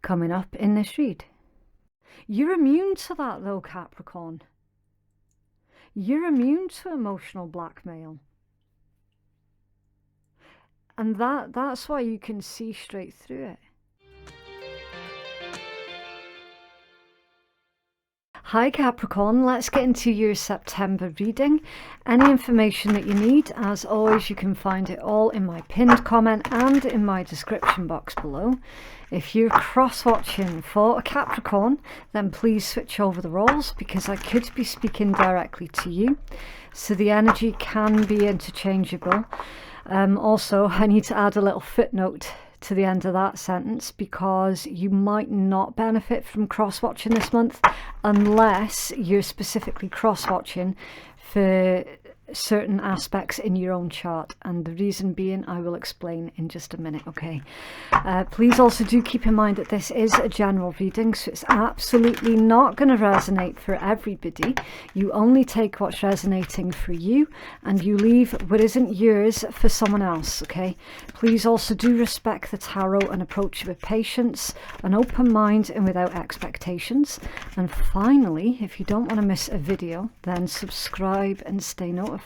coming up in this read. You're immune to that though, Capricorn. You're immune to emotional blackmail. And that's why you can see straight through it. Hi Capricorn, let's get into your September reading. Any information that you need, as always, you can find it all in my pinned comment and in my description box below. If you're cross-watching for a Capricorn, then please switch over the roles, because I could be speaking directly to you, so the energy can be interchangeable. Also, I need to add a little footnote to the end of that sentence, because you might not benefit from cross-watching this month unless you're specifically cross-watching for certain aspects in your own chart, and the reason being I will explain in just a minute. Okay, please also do keep in mind that this is a general reading, so it's absolutely not going to resonate for everybody. You only take what's resonating for you and you leave what isn't yours for someone else. Okay, please also do respect the tarot and approach it with patience, an open mind, and without expectations. And finally, if you don't want to miss a video, then subscribe and stay notified.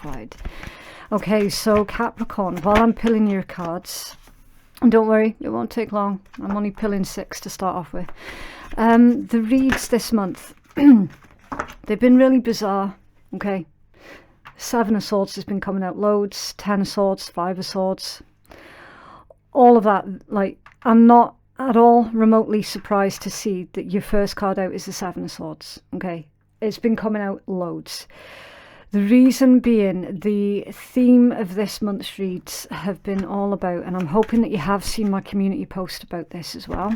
Okay, so Capricorn, while I'm pulling your cards, and don't worry, it won't take long, I'm only pulling 6 to start off with. The reads this month, they've been really bizarre. Okay, 7 of Swords has been coming out loads, 10 of Swords, 5 of Swords, all of that. Like, I'm not at all remotely surprised to see that your first card out is the 7 of Swords. Okay, it's been coming out loads. The reason being, the theme of this month's reads have been all about, and I'm hoping that you have seen my community post about this as well.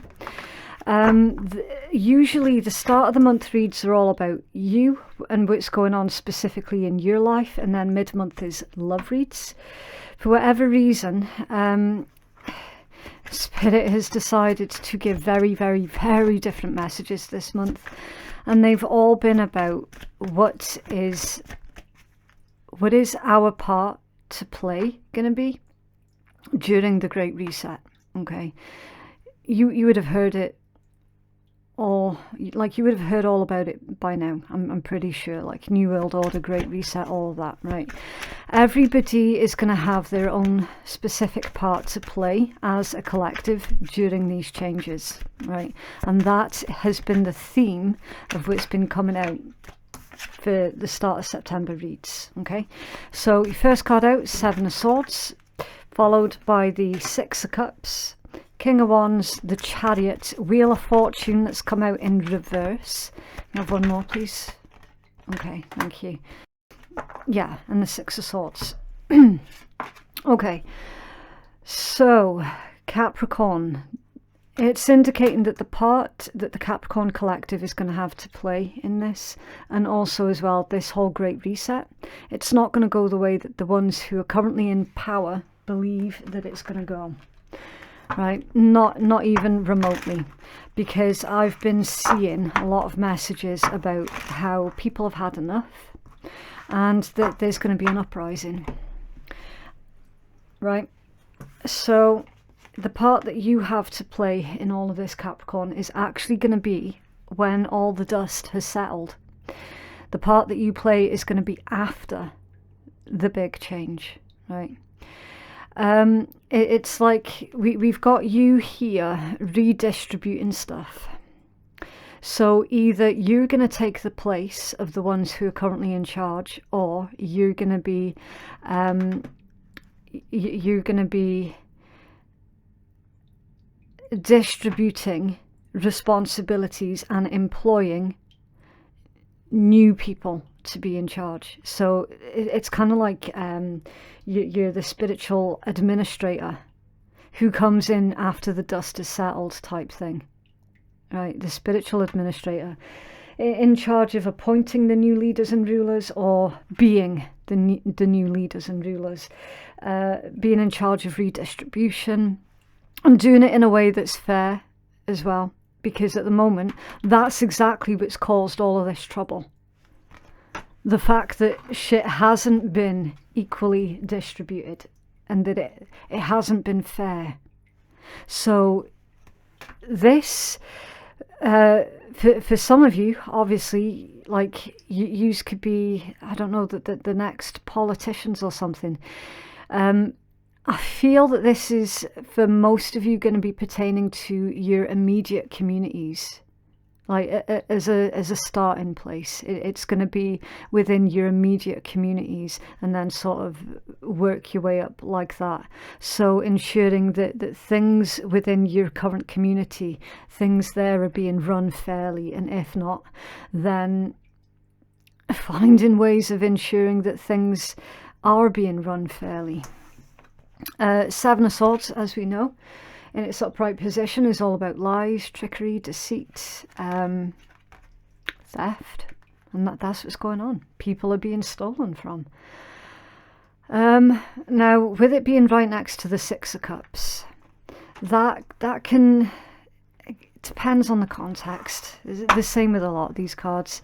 Usually the start of the month reads are all about you and what's going on specifically in your life, and then mid-month is love reads. For whatever reason, Spirit has decided to give very, very, very different messages this month, and they've all been about what is our part to play going to be during the Great Reset. Okay, you would have heard it all, like you would have heard all about it by now. I'm pretty sure, like New World Order, Great Reset, all of that, right? Everybody is going to have their own specific part to play as a collective during these changes, right? And that has been the theme of what's been coming out for the start of September reads. Okay, so your first card out, 7 of Swords, followed by the 6 of Cups, King of Wands, the Chariot, Wheel of Fortune that's come out in reverse. Can I have one more, please? Okay, thank you. Yeah, and the 6 of Swords. Okay, so Capricorn, it's indicating that the part that the Capricorn collective is going to have to play in this, and also as well this whole Great Reset, it's not going to go the way that the ones who are currently in power believe that it's going to go, right? Not even remotely, because I've been seeing a lot of messages about how people have had enough and that there's going to be an uprising, right? So the part that you have to play in all of this, Capricorn, is actually going to be when all the dust has settled. The part that you play is going to be after the big change, right? It's like we've got you here redistributing stuff. So either you're going to take the place of the ones who are currently in charge, or you're going to be distributing responsibilities and employing new people to be in charge. So it's kind of like you're the spiritual administrator who comes in after the dust is settled type thing, right? The spiritual administrator in charge of appointing the new leaders and rulers, or being the new leaders and rulers, being in charge of redistribution, and doing it in a way that's fair as well, because at the moment that's exactly what's caused all of this trouble. The fact that shit hasn't been equally distributed and that it hasn't been fair. So this, for some of you, obviously, like you could be, I don't know, the next politicians or something. I feel that this is, for most of you, going to be pertaining to your immediate communities. Like as a starting place, it's going to be within your immediate communities, and then sort of work your way up like that. So ensuring that things within your current community, things there are being run fairly, and if not, then finding ways of ensuring that things are being run fairly. Seven of Swords, as we know, in its upright position, is all about lies, trickery, deceit, theft, and that's what's going on. People are being stolen from. Now, with it being right next to the Six of Cups, that can, it depends on the context. The same with a lot of these cards.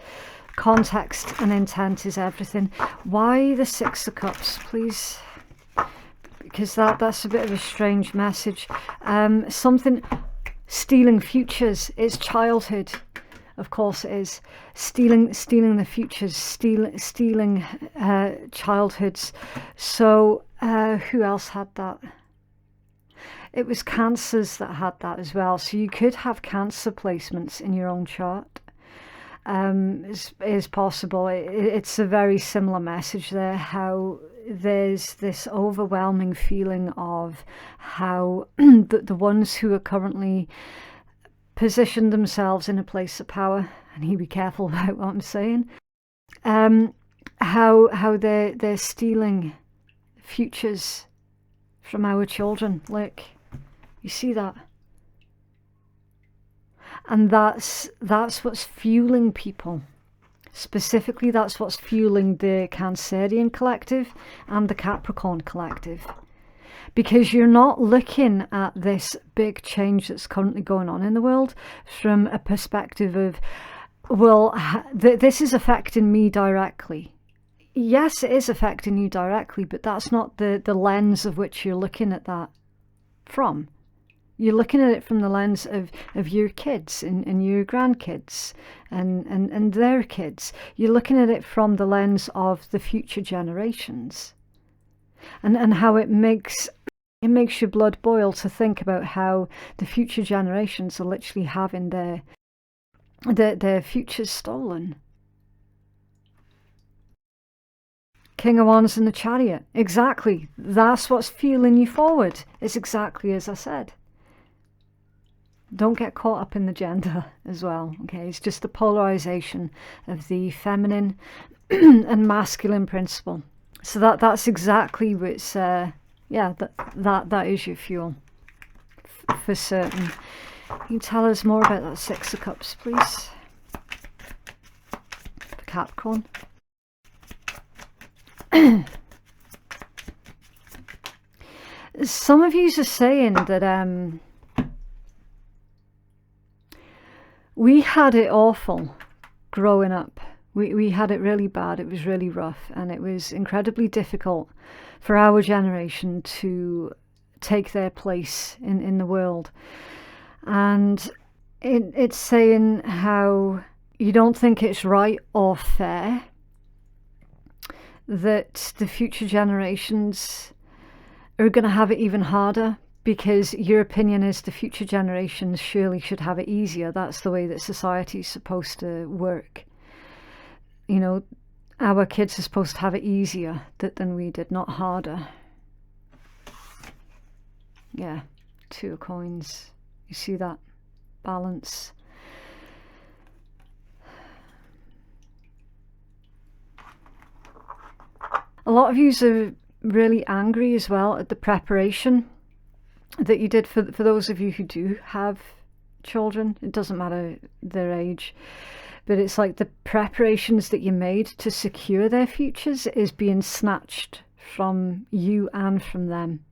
Context and intent is everything. Why the Six of Cups, please? Because that's a bit of a strange message. Something, stealing futures is childhood. Of course it is. Stealing the futures, stealing childhoods. So who else had that? It was Cancers that had that as well. So you could have Cancer placements in your own chart. Is possible. It's a very similar message there, how there's this overwhelming feeling of how the ones who are currently positioned themselves in a place of power, and you be careful about what I'm saying, how they're stealing futures from our children. Like, you see that? And that's what's fueling people. Specifically, that's what's fueling the Cancerian collective and the Capricorn collective. Because you're not looking at this big change that's currently going on in the world from a perspective of, well, this is affecting me directly. Yes, it is affecting you directly, but that's not the lens of which you're looking at that from. You're looking at it from the lens of your kids and your grandkids and their kids. You're looking at it from the lens of the future generations. And how it makes your blood boil to think about how the future generations are literally having their futures stolen. King of Wands in the Chariot. Exactly. That's what's fueling you forward. It's exactly as I said. Don't get caught up in the gender as well, okay? It's just the polarization of the feminine and masculine principle. So that's exactly what's, that is your fuel, for certain. Can you tell us more about that Six of Cups, please? For Capricorn. Some of you are saying that, we had it awful growing up. We had it really bad. It was really rough, and it was incredibly difficult for our generation to take their place in the world. And it's saying how you don't think it's right or fair that the future generations are going to have it even harder, because your opinion is the future generations surely should have it easier. That's the way that society is supposed to work. You know, our kids are supposed to have it easier than we did, not harder. Yeah, Two of Coins. You see that balance? A lot of you are really angry as well at the preparation that you did for those of you who do have children. It doesn't matter their age, but it's like the preparations that you made to secure their futures is being snatched from you and from them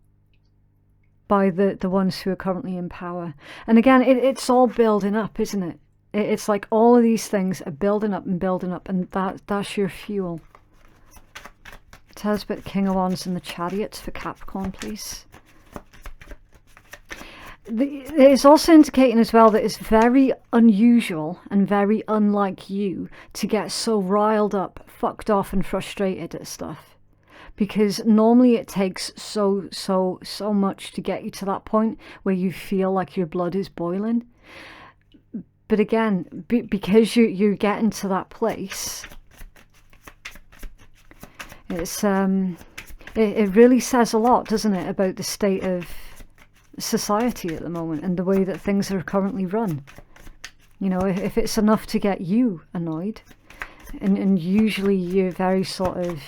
by the ones who are currently in power. And again, it's all building up, isn't it? It's like all of these things are building up, and that's your fuel. Tell us about the King of Wands and the Chariots for Capricorn, please. It's also indicating as well that it's very unusual and very unlike you to get so riled up, fucked off and frustrated at stuff. Because normally it takes so much to get you to that point where you feel like your blood is boiling. But again, because you're getting to that place, it's it really says a lot, doesn't it, about the state of society at the moment and the way that things are currently run. You know, if it's enough to get you annoyed, and usually you're very sort of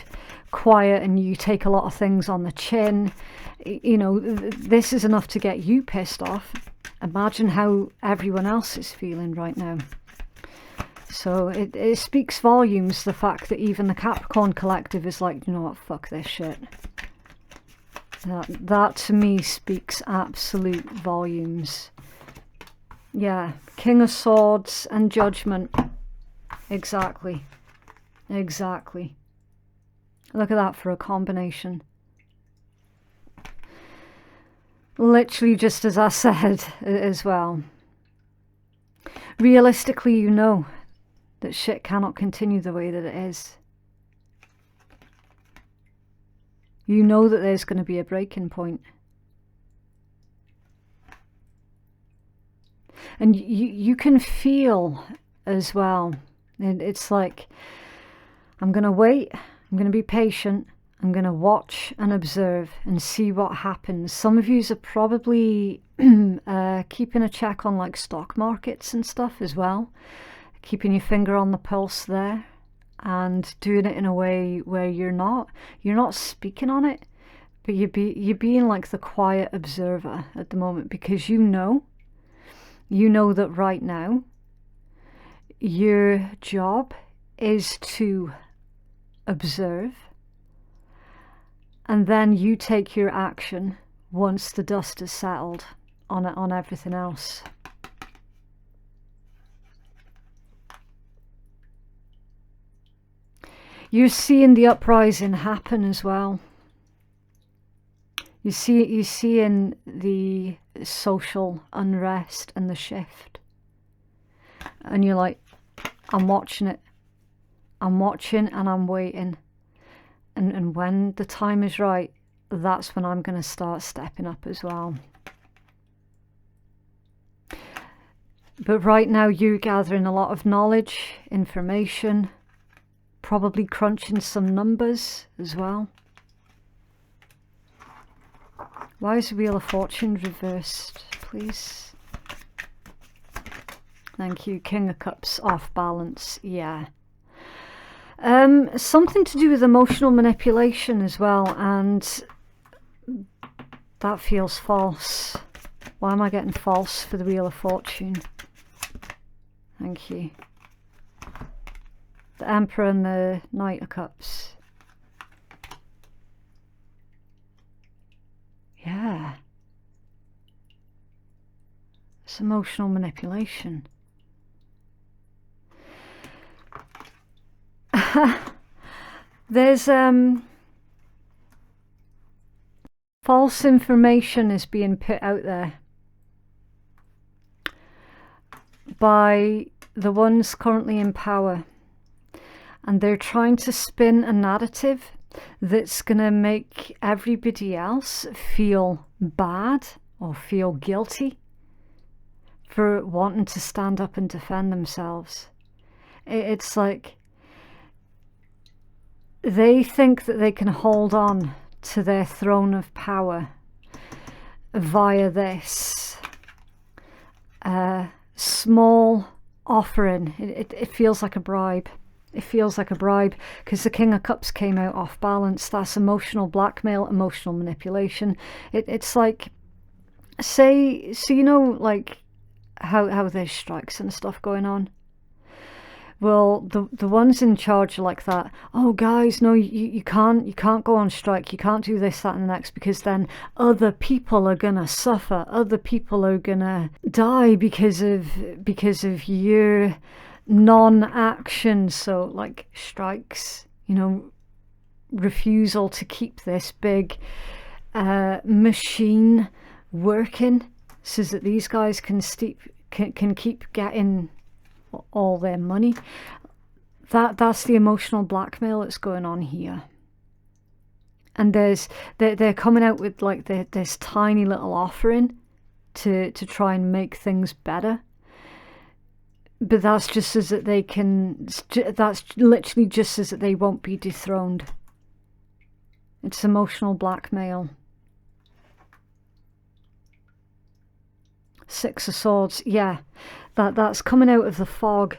quiet and you take a lot of things on the chin, you know, this is enough to get you pissed off. Imagine how everyone else is feeling right now. So it speaks volumes, the fact that even the Capricorn collective is like, you know what, fuck this shit. That to me speaks absolute volumes. Yeah, King of Swords and Judgment. Exactly. Exactly. Look at that for a combination. Literally just as I said as well. Realistically, you know that shit cannot continue the way that it is. You know that there's going to be a breaking point. And you can feel as well. And it's like, I'm going to wait. I'm going to be patient. I'm going to watch and observe and see what happens. Some of yous are probably keeping a check on like stock markets and stuff as well. Keeping your finger on the pulse there. And doing it in a way where you're not speaking on it, but you're being like the quiet observer at the moment, because you know that right now your job is to observe, and then you take your action once the dust has settled on everything else. You're seeing the uprising happen as well. You're seeing the social unrest and the shift. And you're like, I'm watching it. I'm watching and I'm waiting. And when the time is right, that's when I'm going to start stepping up as well. But right now you're gathering a lot of knowledge, information, probably crunching some numbers as well. Why is the Wheel of Fortune reversed, please? Thank you. King of Cups off balance. Yeah. Something to do with emotional manipulation as well, and that feels false. Why am I getting false for the Wheel of Fortune? Thank you. The Emperor and the Knight of Cups. Yeah. It's emotional manipulation. There's false information is being put out there by the ones currently in power. And they're trying to spin a narrative that's going to make everybody else feel bad or feel guilty for wanting to stand up and defend themselves. It's like they think that they can hold on to their throne of power via this small offering. It feels like a bribe. It feels like a bribe because the King of Cups came out off balance. That's emotional blackmail, emotional manipulation. It's like, say, so you know, like how there's strikes and stuff going on. Well, the ones in charge are like that. Oh, guys, no, you can't go on strike. You can't do this, that, and the next, because then other people are gonna suffer. Other people are gonna die because of your non-action. So like strikes, you know, refusal to keep this big machine working. so that these guys can keep getting all their money. That's the emotional blackmail that's going on here. And they're coming out with like this tiny little offering to try and make things better. But that's just so that they can, that's literally just so that they won't be dethroned. It's emotional blackmail. Six of Swords, yeah. That's coming out of the fog.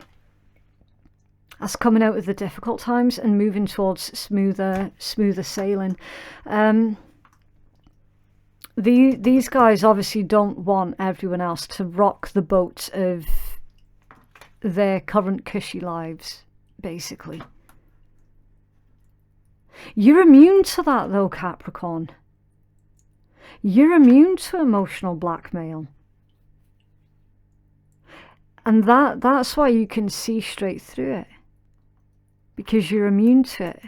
That's coming out of the difficult times and moving towards smoother sailing. These guys obviously don't want everyone else to rock the boat of their current cushy lives, basically. You're immune to that though, Capricorn. You're immune to emotional blackmail. And that's why you can see straight through it. Because you're immune to it.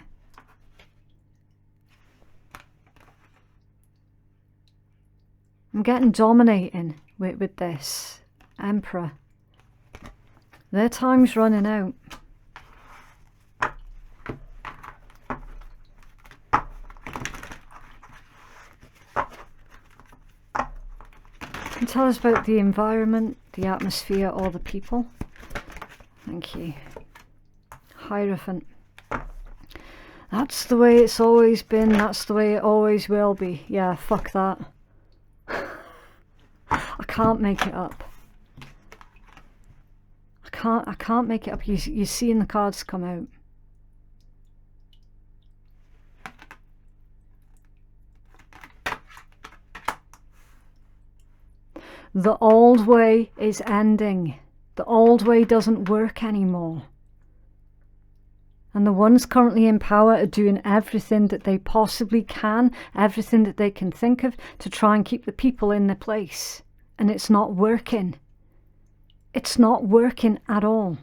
I'm getting dominating with this Emperor. Their time's running out. Can you tell us about the environment, the atmosphere, or the people? Thank you. Hierophant. That's the way it's always been. That's the way it always will be. Yeah, fuck that. I can't make it up. I can't make it up. You're seeing the cards come out. The old way is ending. The old way doesn't work anymore. And the ones currently in power are doing everything that they possibly can, everything that they can think of to try and keep the people in their place. And it's not working. It's not working at all.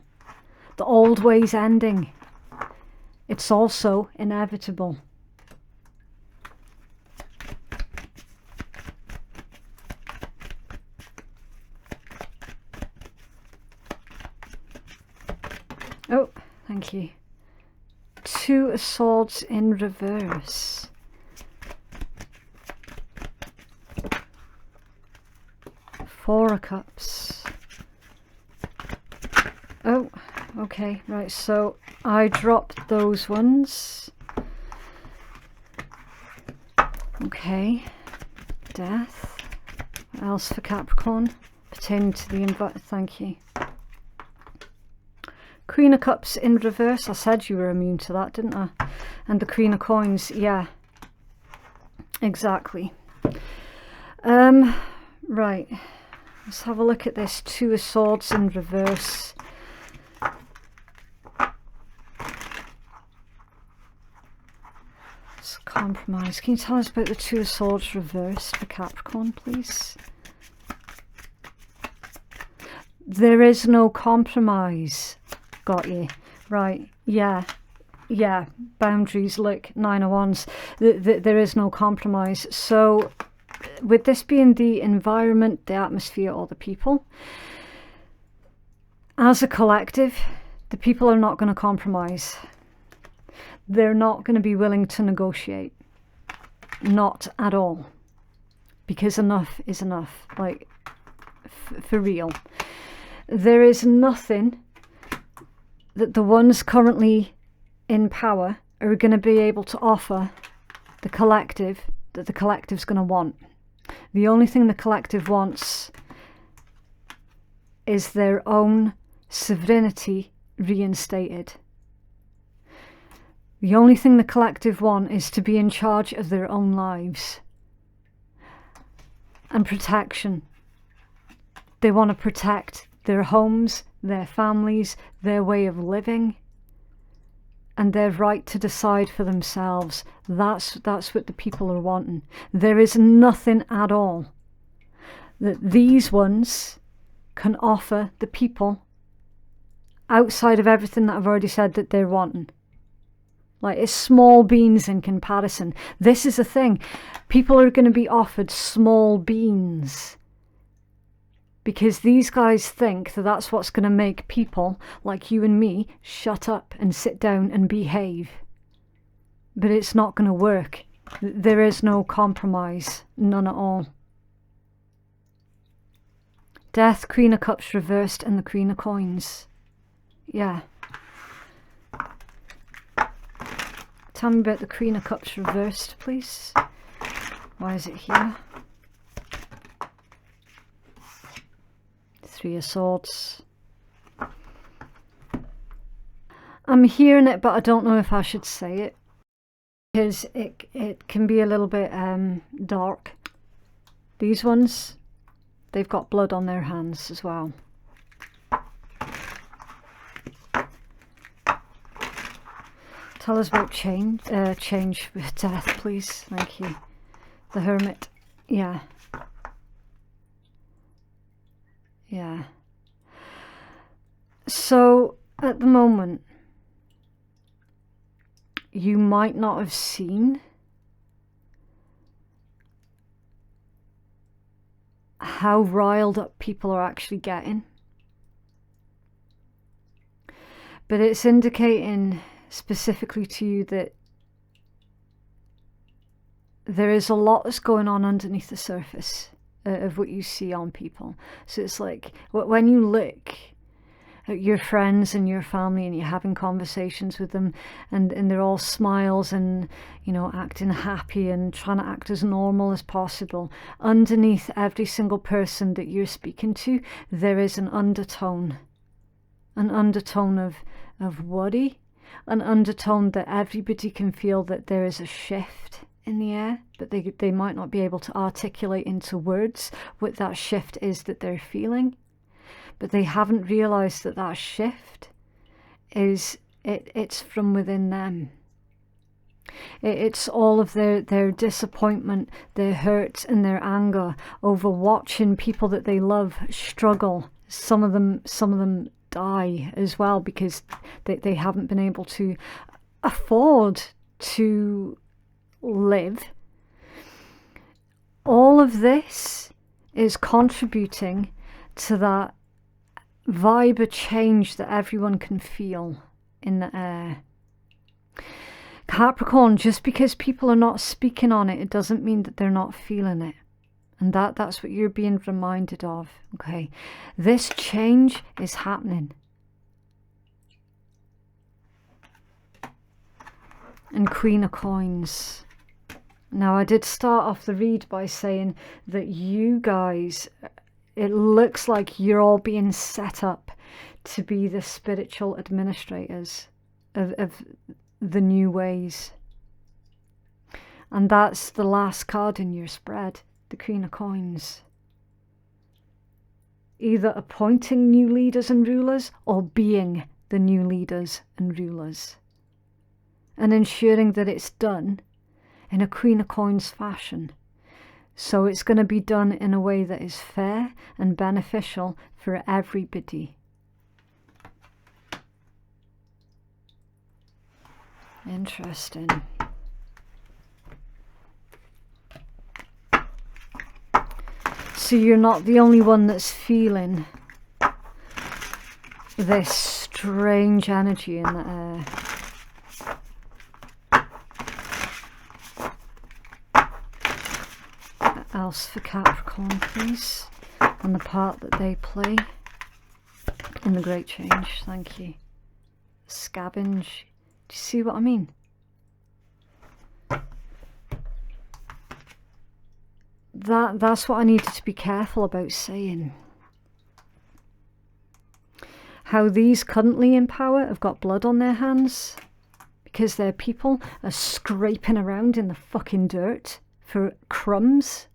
The old way's ending. It's also inevitable. Oh, thank you. Two of Swords in reverse. Four of Cups. Oh, okay, right, so I dropped those ones. Okay, Death. What else for Capricorn? Pertaining to the thank you. Queen of Cups in reverse. I said you were immune to that, didn't I? And the Queen of Coins, yeah. Exactly. Right. Let's have a look at this. Two of Swords in reverse. Let's compromise. Can you tell us about the Two of Swords reversed for Capricorn, please? There is no compromise. Got you. Right. Yeah. Yeah. Boundaries. Look, Nine of Wands. There is no compromise. So with this being the environment, the atmosphere, or the people, as a collective, the people are not going to compromise. They're not going to be willing to negotiate. Not at all. Because enough is enough. Like, for real. There is nothing that the ones currently in power are going to be able to offer the collective that the collective's going to want. The only thing the collective wants is their own sovereignty reinstated. The only thing the collective want is to be in charge of their own lives. And protection. They want to protect their homes, their families, their way of living, and their right to decide for themselves. That's what the people are wanting. There is nothing at all that these ones can offer the people outside of everything that I've already said that they're wanting. Like, it's small beans in comparison. This is the thing. People are going to be offered small beans Because these guys think that that's what's going to make people like you and me shut up and sit down and behave. But it's not going to work. There is no compromise. None at all. Death, Queen of Cups reversed, and the Queen of Coins. Yeah. Tell me about the Queen of Cups reversed, please. Why is it here? Three of Swords. I'm hearing it, but I don't know if I should say it, because it can be a little bit dark. These ones, they've got blood on their hands as well. Tell us about change with death, please. Thank you. The Hermit. Yeah. Yeah. So, at the moment, you might not have seen how riled up people are actually getting. But it's indicating specifically to you that there is a lot that's going on underneath the surface of what you see on people. So it's like when you look at your friends and your family and you're having conversations with them, and they're all smiles and, you know, acting happy and trying to act as normal as possible, underneath every single person that you're speaking to, there is an undertone of worry, an undertone that everybody can feel that there is a shift in the air, but they might not be able to articulate into words what that shift is that they're feeling. But they haven't realized that that shift is it's from within them. It's all of their disappointment, their hurt and their anger over watching people that they love struggle. Some of them die as well because they haven't been able to afford to live. All of this is contributing to that vibe of change that everyone can feel in the air. Capricorn, just because people are not speaking on it, it doesn't mean that they're not feeling it. And that's what you're being reminded of, okay? This change is happening. And Queen of Coins. Now, I did start off the read by saying that you guys, it looks like you're all being set up to be the spiritual administrators of the new ways. And that's the last card in your spread, the Queen of Coins. Either appointing new leaders and rulers or being the new leaders and rulers. And ensuring that it's done in a Queen of Coins fashion. So it's going to be done in a way that is fair and beneficial for everybody. Interesting. So you're not the only one that's feeling this strange energy in the air. Else for Capricorn, please, and the part that they play in the Great Change. Thank you. Scavenge. Do you see what I mean? That's what I needed to be careful about saying. How these currently in power have got blood on their hands because their people are scraping around in the fucking dirt for crumbs.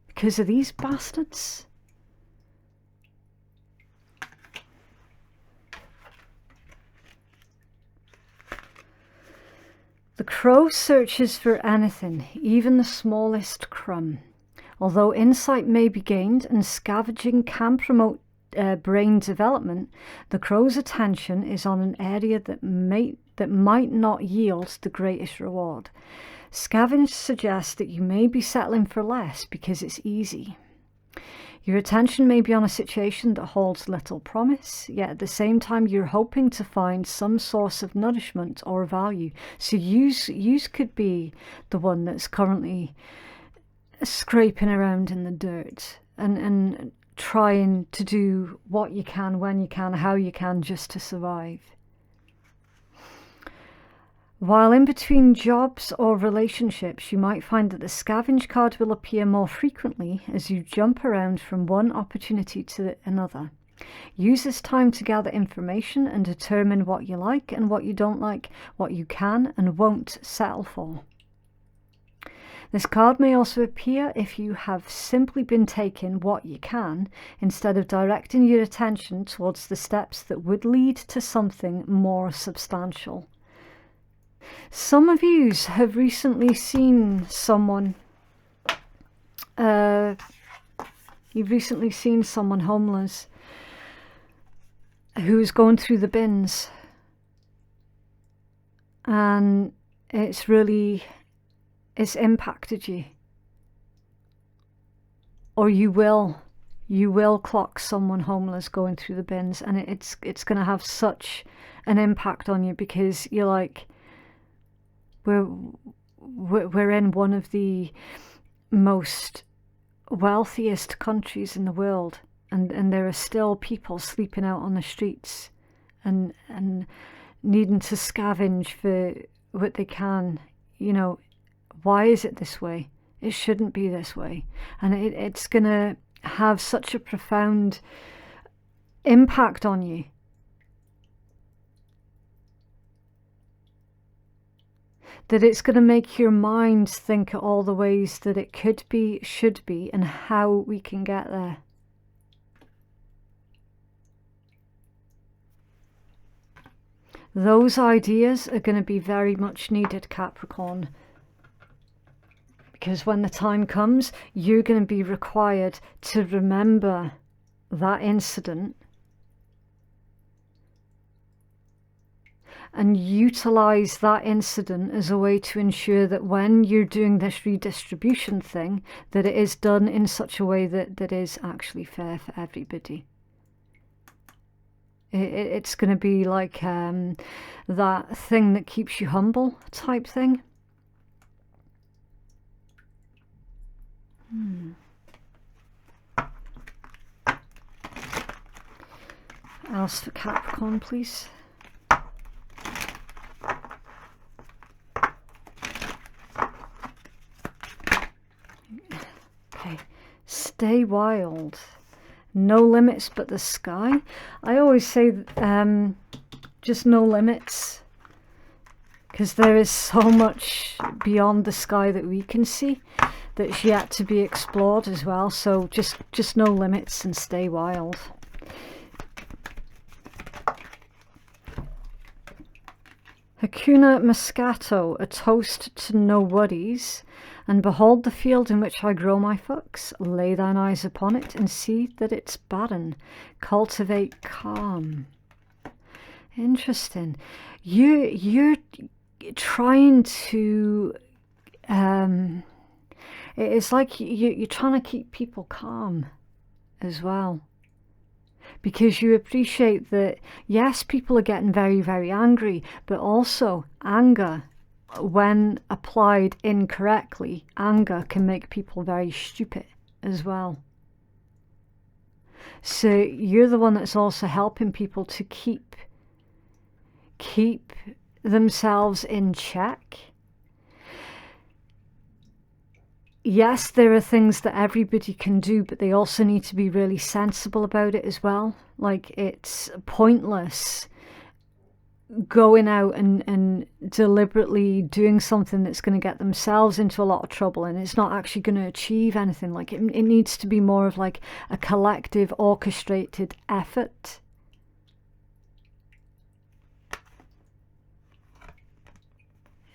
Because of these bastards. The crow searches for anything, even the smallest crumb. Although insight may be gained and scavenging can promote brain development, the crow's attention is on an area that might not yield the greatest reward. Scavenge suggests that you may be settling for less because it's easy. Your attention may be on a situation that holds little promise, yet at the same time you're hoping to find some source of nourishment or value. So you could be the one that's currently scraping around in the dirt and trying to do what you can, when you can, how you can, just to survive. While in between jobs or relationships, you might find that the scavenge card will appear more frequently as you jump around from one opportunity to another. Use this time to gather information and determine what you like and what you don't like, what you can and won't settle for. This card may also appear if you have simply been taking what you can instead of directing your attention towards the steps that would lead to something more substantial. Some of you have recently seen someone, you've recently seen someone homeless who's going through the bins, and it's impacted you. Or you will clock someone homeless going through the bins, and it's going to have such an impact on you, because you're like, we're in one of the most wealthiest countries in the world, and there are still people sleeping out on the streets and needing to scavenge for what they can. You know, why is it this way? It shouldn't be this way. And it's going to have such a profound impact on you. That it's going to make your mind think all the ways that it could be, should be, and how we can get there. Those ideas are going to be very much needed, Capricorn. Because when the time comes, you're going to be required to remember that incident and utilize that incident as a way to ensure that when you're doing this redistribution thing, that it is done in such a way that is actually fair for everybody. It's going to be like that thing that keeps you humble type thing. Else for Capricorn, please. Okay, stay wild. No limits but the sky. I always say just no limits, because there is so much beyond the sky that we can see that's yet to be explored as well. So just no limits and stay wild. Hakuna Moscato, a toast to no worries. And behold the field in which I grow my fucks. Lay thine eyes upon it and see that it's barren. Cultivate calm. Interesting. You're trying to it's like you're trying to keep people calm as well, because you appreciate that, yes, people are getting very, very angry, but also anger, when applied incorrectly, anger can make people very stupid as well. So you're the one that's also helping people to keep themselves in check. Yes, there are things that everybody can do, but they also need to be really sensible about it as well. Like, it's pointless going out and deliberately doing something that's going to get themselves into a lot of trouble, and it's not actually going to achieve anything. Like, it needs to be more of like a collective, orchestrated effort.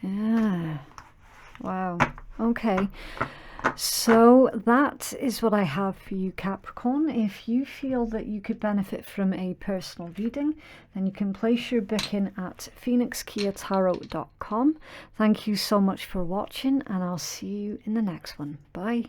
Yeah. Wow. Okay. So that is what I have for you, Capricorn. If you feel that you could benefit from a personal reading, then you can place your booking at phoenixkeiatarot.com. Thank you so much for watching, and I'll see you in the next one. Bye.